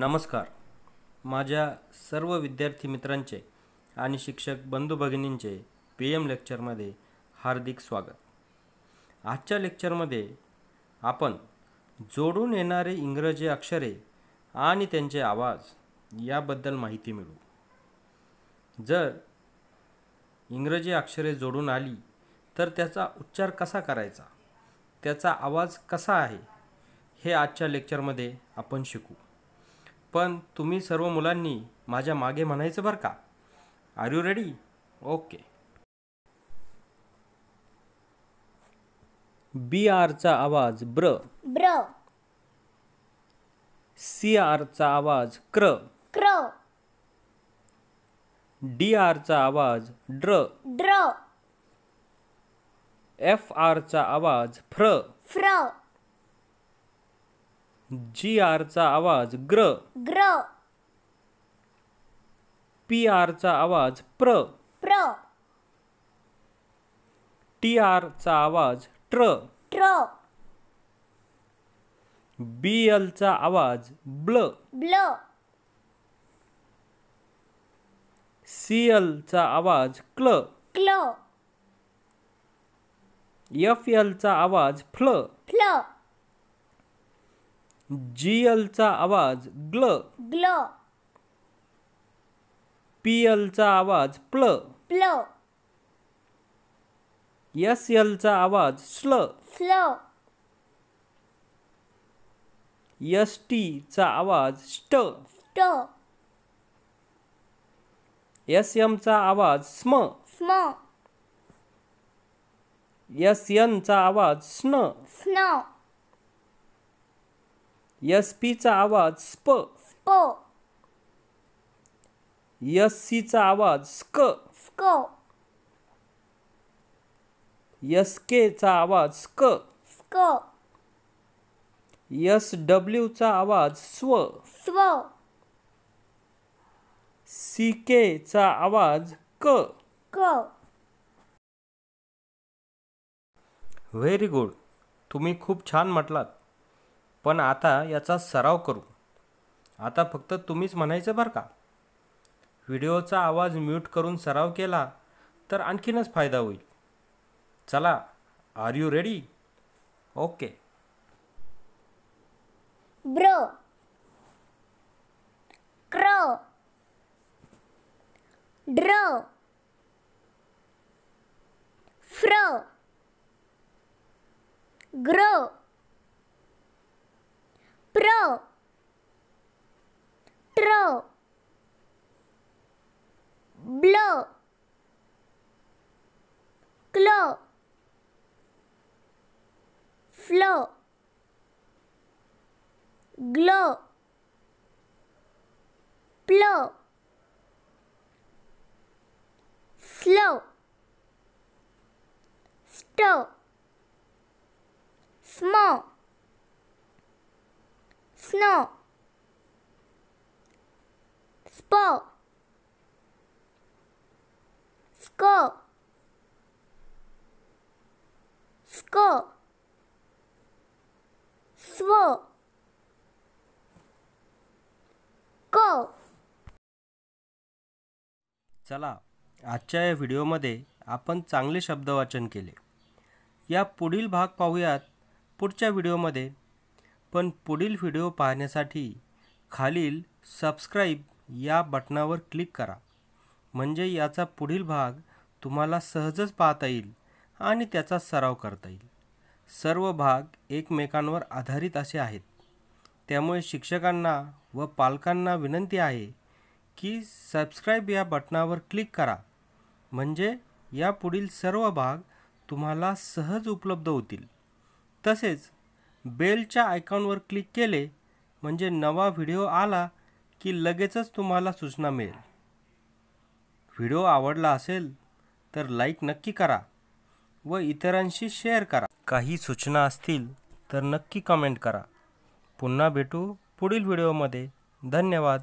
नमस्कार. माझ्या सर्व विद्यार्थी मित्रांचे आणि शिक्षक बंधू भगिनींचे PM लेक्चरमध्ये हार्दिक स्वागत. आजच्या लेक्चरमध्ये आपण जोडून येणारे इंग्रजी अक्षरे आणि त्यांचे आवाज याबद्दल माहिती मिळवू. जर इंग्रजी अक्षरे जोडून आली तर त्याचा उच्चार कसा करायचा, त्याचा आवाज कसा आहे, हे आजच्या लेक्चरमध्ये आपण शिकू. पण तुम्ही सर्व मुलांनी माझ्या मागे म्हणायचं बरं का. Are you ready? Okay. BR चा आवाज ब्र. ब्र. CR चा आवाज क्र. क्र. DR चा आवाज ड्र. ड्र. FR चा आवाज फ्र. फ्र. GR चा आवाज ग्र. ग्र. PR चा आवाज प्र. प्र. TR चा आवाज ट्र. ट्र. BL चा आवाज ब्ल. ब्ल. CL चा आवाज क्ल. क्ल. FL चा आवाज फ्ल. फ्ल. GL चा आवाज ग्ल. ग्ल. PL चा आवाज प्ल. प्ल. SL चा आवाज स्ल. स्ल. ST चा आवाज स्ट. स्ट. SM चा आवाज स्म. स्म. SN चा आवाज स्न. स्न. SP चा आवाज स्प. स्प. SC चा आवाज स्क. स्क. SK चा आवाज स्क. स्क. SW चा आवाज स्व. स्व. CK चा आवाज क. क. Very good. तुम्ही खूप छान म्हटलात. पण आता याचा सराव करू. आता फक्त तुम्हीच म्हणायचं बरं का. व्हिडिओचा आवाज म्यूट करून सराव केला तर आणखीनच फायदा होईल. चला, आर यू रेडी? ओके. ब्र. क्र. ड्र. फ्र. ग्र. प्र. ट्र. ब्ल. क्ल. फ्ल. ग्ल. प्ल. स्ल. स्ट. स्म. स्न. स्प. स्क. स्क. स्व. क. चला, आजच्या या व्हिडिओमध्ये आपण चांगले शब्दवाचन केले. या पुढील भाग पाहूयात पुढच्या व्हिडिओमध्ये. पण पुढील व्हिडिओ पाहण्यासाठी खालील सबस्क्राईब या बटनावर क्लिक करा. म्हणजे याचा पुढील भाग तुम्हाला सहजच पाहता येईल आणि त्याचा सराव करता येईल. सर्व भाग एकमेकांवर आधारित असे आहेत. त्यामुळे शिक्षकांना व पालकांना विनंती आहे की सबस्क्राईब या बटनावर क्लिक करा. म्हणजे या पुढील सर्व भाग तुम्हाला सहज उपलब्ध होतील. तसेच बेलच्या आयकॉनवर क्लिक केले म्हणजे नवा व्हिडिओ आला की लगेचच तुम्हाला सूचना मिळेल. व्हिडिओ आवडला असेल तर लाईक नक्की करा व इतरांशी शेअर करा. काही सूचना असतील तर नक्की कमेंट करा. पुन्हा भेटू पुढील व्हिडिओमध्ये. धन्यवाद.